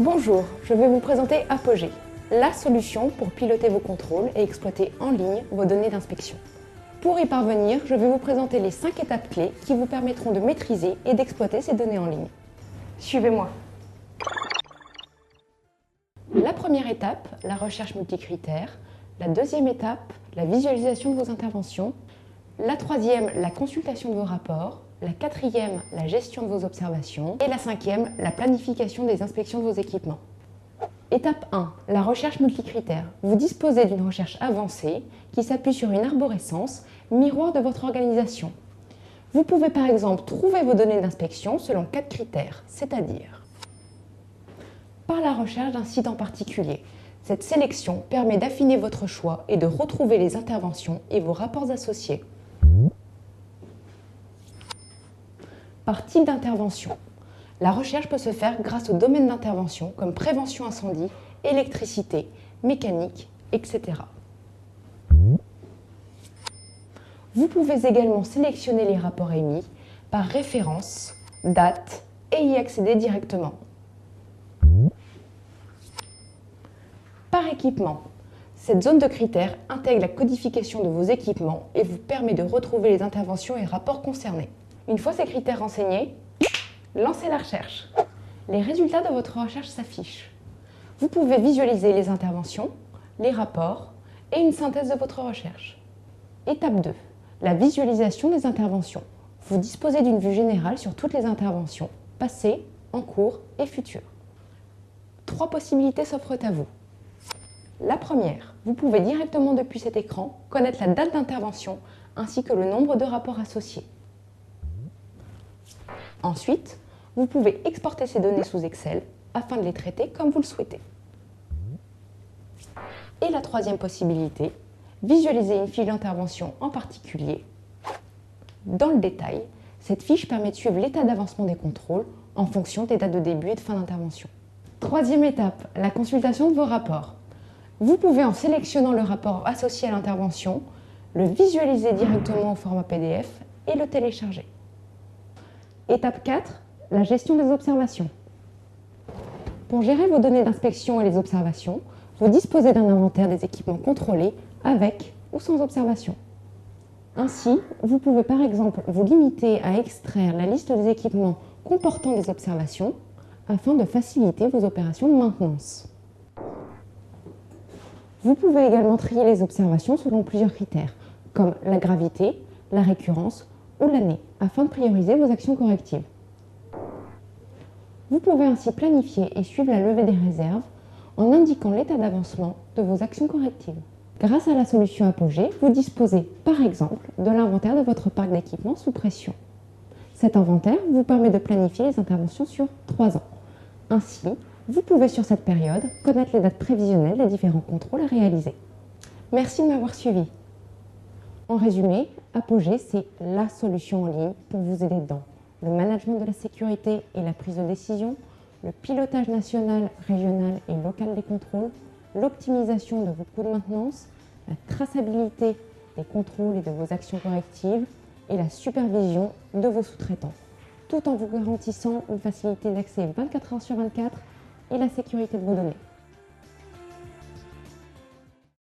Bonjour, je vais vous présenter Apogée, la solution pour piloter vos contrôles et exploiter en ligne vos données d'inspection. Pour y parvenir, je vais vous présenter les 5 étapes clés qui vous permettront de maîtriser et d'exploiter ces données en ligne. Suivez-moi. La première étape, la recherche multicritères. La deuxième étape, la visualisation de vos interventions. La troisième, la consultation de vos rapports. La quatrième, la gestion de vos observations. Et la cinquième, la planification des inspections de vos équipements. Étape 1, la recherche multicritères. Vous disposez d'une recherche avancée qui s'appuie sur une arborescence, miroir de votre organisation. Vous pouvez par exemple trouver vos données d'inspection selon 4 critères, c'est-à-dire par la recherche d'un site en particulier. Cette sélection permet d'affiner votre choix et de retrouver les interventions et vos rapports associés. Par type d'intervention. La recherche peut se faire grâce aux domaines d'intervention comme prévention incendie, électricité, mécanique, etc. Vous pouvez également sélectionner les rapports émis par référence, date et y accéder directement. Par équipement. Cette zone de critères intègre la codification de vos équipements et vous permet de retrouver les interventions et rapports concernés. Une fois ces critères renseignés, lancez la recherche. Les résultats de votre recherche s'affichent. Vous pouvez visualiser les interventions, les rapports et une synthèse de votre recherche. Étape 2. La visualisation des interventions. Vous disposez d'une vue générale sur toutes les interventions, passées, en cours et futures. 3 possibilités s'offrent à vous. La première, vous pouvez directement depuis cet écran connaître la date d'intervention ainsi que le nombre de rapports associés. Ensuite, vous pouvez exporter ces données sous Excel afin de les traiter comme vous le souhaitez. Et la troisième possibilité, visualiser une fiche d'intervention en particulier. Dans le détail, cette fiche permet de suivre l'état d'avancement des contrôles en fonction des dates de début et de fin d'intervention. Troisième étape, la consultation de vos rapports. Vous pouvez, en sélectionnant le rapport associé à l'intervention, le visualiser directement au format PDF et le télécharger. Étape 4, la gestion des observations. Pour gérer vos données d'inspection et les observations, vous disposez d'un inventaire des équipements contrôlés avec ou sans observation. Ainsi, vous pouvez par exemple vous limiter à extraire la liste des équipements comportant des observations afin de faciliter vos opérations de maintenance. Vous pouvez également trier les observations selon plusieurs critères, comme la gravité, la récurrence ou l'année, afin de prioriser vos actions correctives. Vous pouvez ainsi planifier et suivre la levée des réserves en indiquant l'état d'avancement de vos actions correctives. Grâce à la solution Apogée, vous disposez par exemple de l'inventaire de votre parc d'équipements sous pression. Cet inventaire vous permet de planifier les interventions sur 3 ans. Ainsi, vous pouvez sur cette période connaître les dates prévisionnelles des différents contrôles à réaliser. Merci de m'avoir suivi. En résumé, Apogée, c'est la solution en ligne pour vous aider dans le management de la sécurité et la prise de décision, le pilotage national, régional et local des contrôles, l'optimisation de vos coûts de maintenance, la traçabilité des contrôles et de vos actions correctives et la supervision de vos sous-traitants, tout en vous garantissant une facilité d'accès 24 heures sur 24 et la sécurité de vos données.